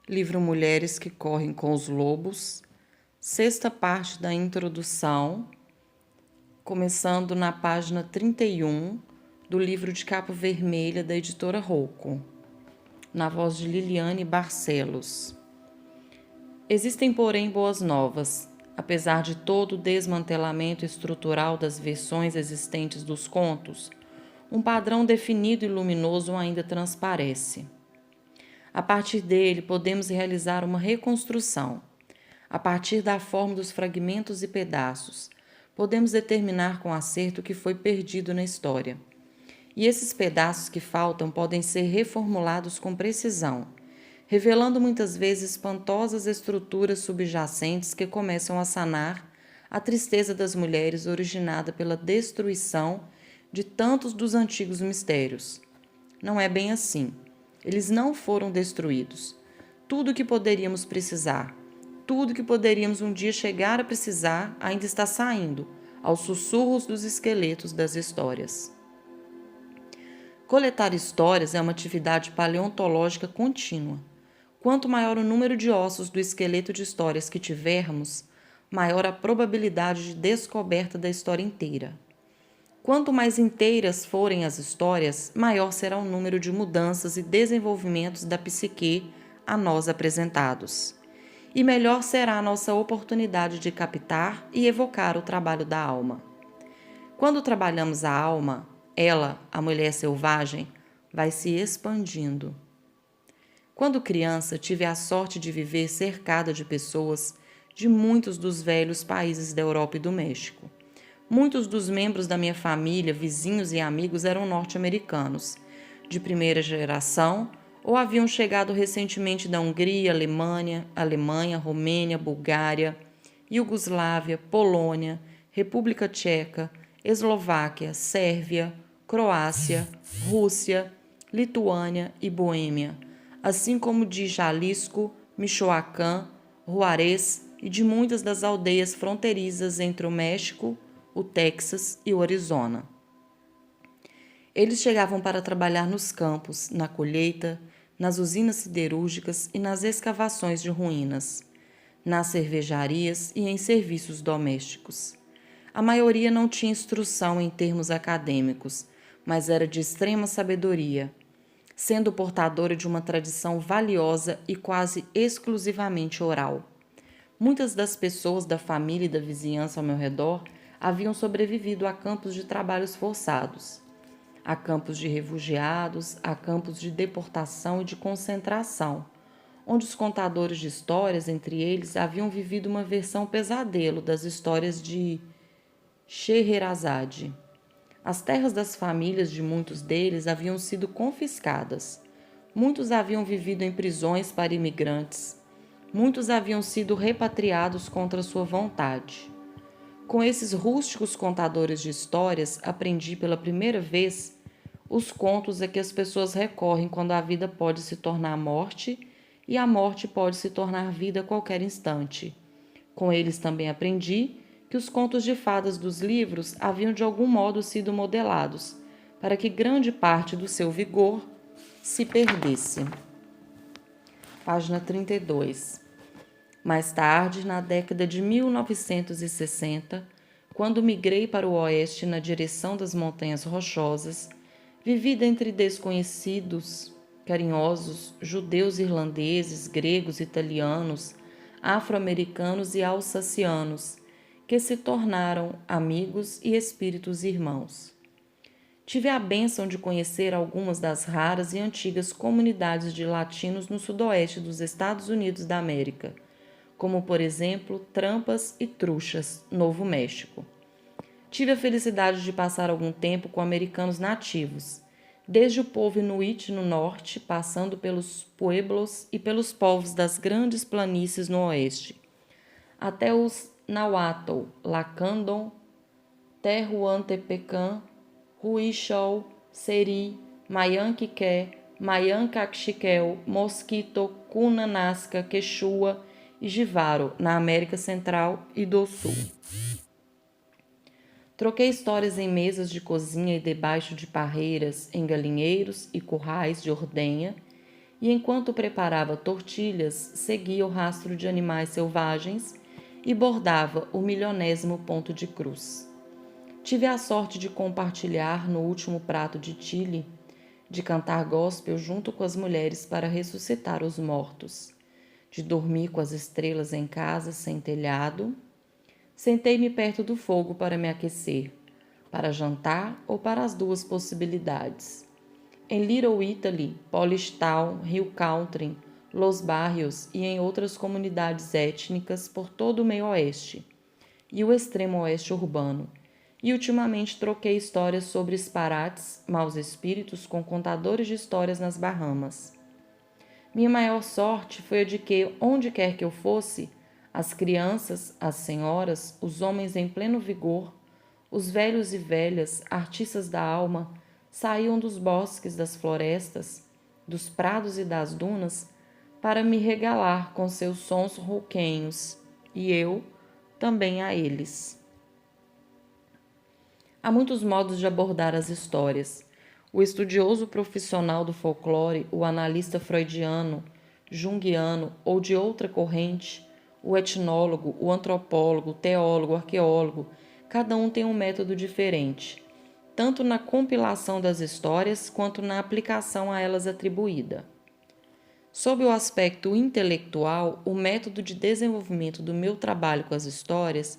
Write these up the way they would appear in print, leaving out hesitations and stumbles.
livro Mulheres que Correm com os Lobos, sexta parte da introdução, começando na página 31 do livro de capa vermelha da editora Rocco, na voz de Liliane Barcelos. Existem, porém, boas novas. Apesar de todo o desmantelamento estrutural das versões existentes dos contos, um padrão definido e luminoso ainda transparece. A partir dele, podemos realizar uma reconstrução. A partir da forma dos fragmentos e pedaços, podemos determinar com acerto o que foi perdido na história. E esses pedaços que faltam podem ser reformulados com precisão, revelando muitas vezes espantosas estruturas subjacentes que começam a sanar a tristeza das mulheres originada pela destruição de tantos dos antigos mistérios. Não é bem assim. Eles não foram destruídos. Tudo o que poderíamos precisar, tudo o que poderíamos um dia chegar a precisar ainda está saindo, aos sussurros dos esqueletos das histórias. Coletar histórias é uma atividade paleontológica contínua. Quanto maior o número de ossos do esqueleto de histórias que tivermos, maior a probabilidade de descoberta da história inteira. Quanto mais inteiras forem as histórias, maior será o número de mudanças e desenvolvimentos da psique a nós apresentados. E melhor será a nossa oportunidade de captar e evocar o trabalho da alma. Quando trabalhamos a alma, ela, a mulher selvagem, vai se expandindo. Quando criança, tive a sorte de viver cercada de pessoas de muitos dos velhos países da Europa e do México. Muitos dos membros da minha família, vizinhos e amigos eram norte-americanos, de primeira geração, ou haviam chegado recentemente da Hungria, Alemanha, Romênia, Bulgária, Iugoslávia, Polônia, República Tcheca, Eslováquia, Sérvia, Croácia, Rússia, Lituânia e Boêmia, assim como de Jalisco, Michoacán, Juarez e de muitas das aldeias fronteiriças entre o México, o Texas e o Arizona. Eles chegavam para trabalhar nos campos, na colheita, nas usinas siderúrgicas e nas escavações de ruínas, nas cervejarias e em serviços domésticos. A maioria não tinha instrução em termos acadêmicos, mas era de extrema sabedoria, sendo portadora de uma tradição valiosa e quase exclusivamente oral. Muitas das pessoas da família e da vizinhança ao meu redor haviam sobrevivido a campos de trabalhos forçados, a campos de refugiados, a campos de deportação e de concentração, onde os contadores de histórias, entre eles, haviam vivido uma versão pesadelo das histórias de Scheherazade. As terras das famílias de muitos deles haviam sido confiscadas. Muitos haviam vivido em prisões para imigrantes. Muitos haviam sido repatriados contra sua vontade. Com esses rústicos contadores de histórias, aprendi pela primeira vez os contos a que as pessoas recorrem quando a vida pode se tornar morte e a morte pode se tornar vida a qualquer instante. Com eles também aprendi que os contos de fadas dos livros haviam de algum modo sido modelados, para que grande parte do seu vigor se perdesse. Página 32. Mais tarde, na década de 1960, quando migrei para o oeste na direção das Montanhas Rochosas, vivi dentre desconhecidos, carinhosos, judeus irlandeses, gregos, italianos, afro-americanos e alsacianos, que se tornaram amigos e espíritos irmãos. Tive a bênção de conhecer algumas das raras e antigas comunidades de latinos no sudoeste dos Estados Unidos da América, como, por exemplo, Trampas e Truxas, Novo México. Tive a felicidade de passar algum tempo com americanos nativos, desde o povo inuit no norte, passando pelos pueblos e pelos povos das grandes planícies no oeste, até os Nahuatl, Lacandon, Tehuantepecán, Huichol, Seri, Mayanquiqué, Mayancaxiquel, Mosquito, Cuna, Nazca, Quechua e Jivaro, na América Central e do Sul. Troquei histórias em mesas de cozinha e debaixo de parreiras, em galinheiros e currais de ordenha, e enquanto preparava tortilhas, seguia o rastro de animais selvagens e bordava o milionésimo ponto de cruz. Tive a sorte de compartilhar no último prato de Chile, de cantar gospel junto com as mulheres para ressuscitar os mortos, de dormir com as estrelas em casa sem telhado. Sentei-me perto do fogo para me aquecer, para jantar ou para as duas possibilidades. Em Little Italy, Polish Town, Hill Country, Los Barrios e em outras comunidades étnicas por todo o meio-oeste e o extremo oeste urbano, e ultimamente troquei histórias sobre esparates, maus espíritos com contadores de histórias nas Bahamas. Minha maior sorte foi a de que, onde quer que eu fosse, as crianças, as senhoras, os homens em pleno vigor, os velhos e velhas, artistas da alma, saíam dos bosques, das florestas, dos prados e das dunas para me regalar com seus sons rouquenhos, e eu também a eles. Há muitos modos de abordar as histórias. O estudioso profissional do folclore, o analista freudiano, junguiano ou de outra corrente, o etnólogo, o antropólogo, o teólogo, o arqueólogo, cada um tem um método diferente, tanto na compilação das histórias quanto na aplicação a elas atribuída. Sob o aspecto intelectual, o método de desenvolvimento do meu trabalho com as histórias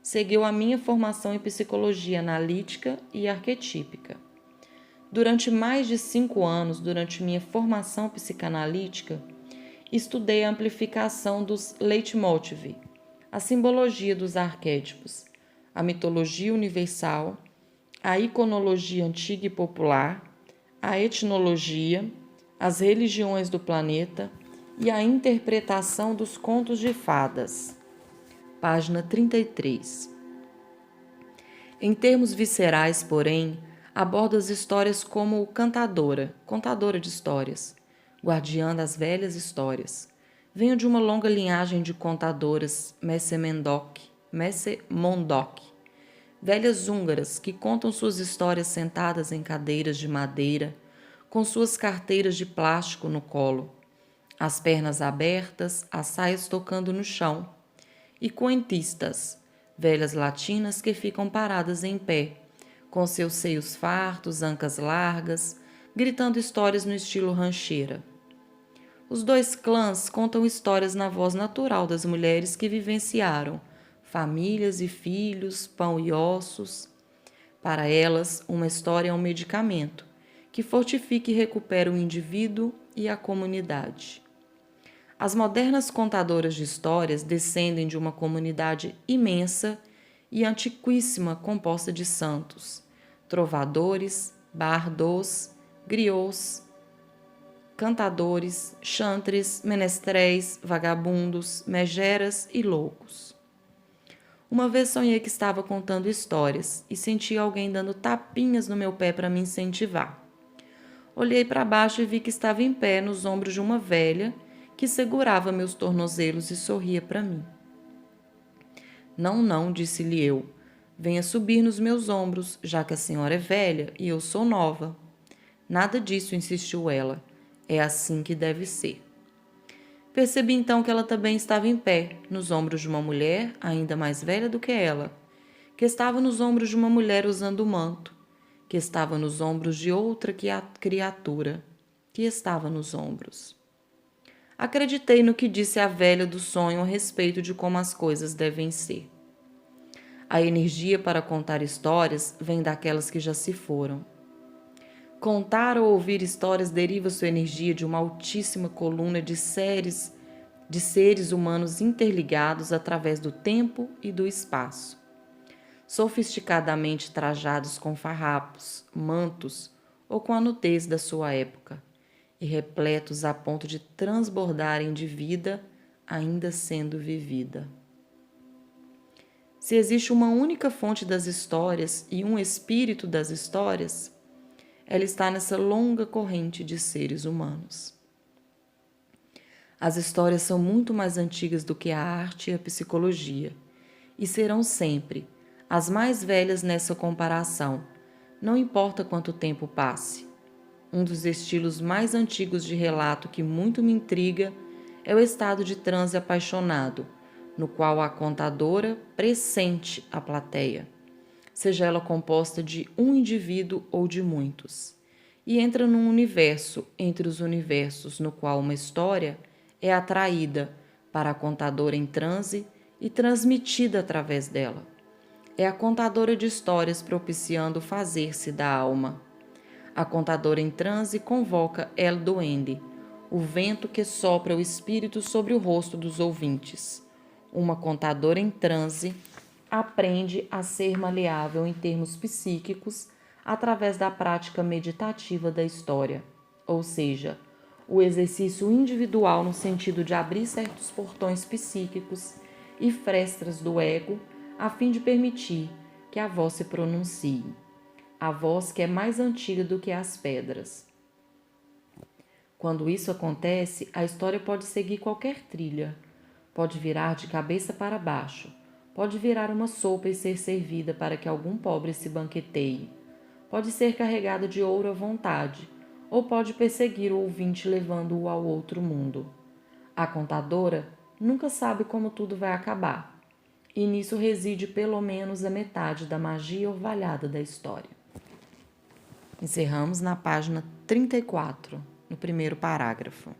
seguiu a minha formação em psicologia analítica e arquetípica. Durante mais de 5 anos, durante minha formação psicanalítica, estudei a amplificação dos leitmotiv, a simbologia dos arquétipos, a mitologia universal, a iconologia antiga e popular, a etnologia, as religiões do planeta e a interpretação dos contos de fadas. Página 33. Em termos viscerais, porém, abordo as histórias como contadora de histórias, guardiã das velhas histórias. Venho de uma longa linhagem de contadoras Messemondoc, velhas húngaras que contam suas histórias sentadas em cadeiras de madeira, com suas carteiras de plástico no colo, as pernas abertas, as saias tocando no chão, e cuentistas, velhas latinas que ficam paradas em pé, com seus seios fartos, ancas largas, gritando histórias no estilo rancheira. Os dois clãs contam histórias na voz natural das mulheres que vivenciaram famílias e filhos, pão e ossos. Para elas, uma história é um medicamento que fortifica e recupera o indivíduo e a comunidade. As modernas contadoras de histórias descendem de uma comunidade imensa e antiquíssima composta de santos, trovadores, bardos, griots, cantadores, chantres, menestréis, vagabundos, megeras e loucos. Uma vez sonhei que estava contando histórias e senti alguém dando tapinhas no meu pé para me incentivar. Olhei para baixo e vi que estava em pé nos ombros de uma velha que segurava meus tornozelos e sorria para mim. Não, não, disse-lhe eu. Venha subir nos meus ombros, já que a senhora é velha e eu sou nova. Nada disso, insistiu ela. É assim que deve ser. Percebi então que ela também estava em pé, nos ombros de uma mulher ainda mais velha do que ela, que estava nos ombros de uma mulher usando o manto, que estava nos ombros de outra criatura, que estava nos ombros. Acreditei no que disse a velha do sonho a respeito de como as coisas devem ser. A energia para contar histórias vem daquelas que já se foram. Contar ou ouvir histórias deriva sua energia de uma altíssima coluna de seres humanos interligados através do tempo e do espaço, sofisticadamente trajados com farrapos, mantos ou com a nudez da sua época, e repletos a ponto de transbordarem de vida, ainda sendo vivida. Se existe uma única fonte das histórias e um espírito das histórias, ela está nessa longa corrente de seres humanos. As histórias são muito mais antigas do que a arte e a psicologia, e serão sempre as mais velhas nessa comparação, não importa quanto tempo passe. Um dos estilos mais antigos de relato que muito me intriga é o estado de transe apaixonado, no qual a contadora pressente a plateia, seja ela composta de um indivíduo ou de muitos, e entra num universo entre os universos no qual uma história é atraída para a contadora em transe e transmitida através dela. É a contadora de histórias propiciando o fazer-se da alma. A contadora em transe convoca El Duende, o vento que sopra o espírito sobre o rosto dos ouvintes. Uma contadora em transe aprende a ser maleável em termos psíquicos através da prática meditativa da história, ou seja, o exercício individual no sentido de abrir certos portões psíquicos e frestas do ego a fim de permitir que a voz se pronuncie, a voz que é mais antiga do que as pedras. Quando isso acontece, a história pode seguir qualquer trilha, pode virar de cabeça para baixo, pode virar uma sopa e ser servida para que algum pobre se banqueteie, pode ser carregada de ouro à vontade, ou pode perseguir o ouvinte levando-o ao outro mundo. A contadora nunca sabe como tudo vai acabar, e nisso reside pelo menos a metade da magia orvalhada da história. Encerramos na página 34, no primeiro parágrafo.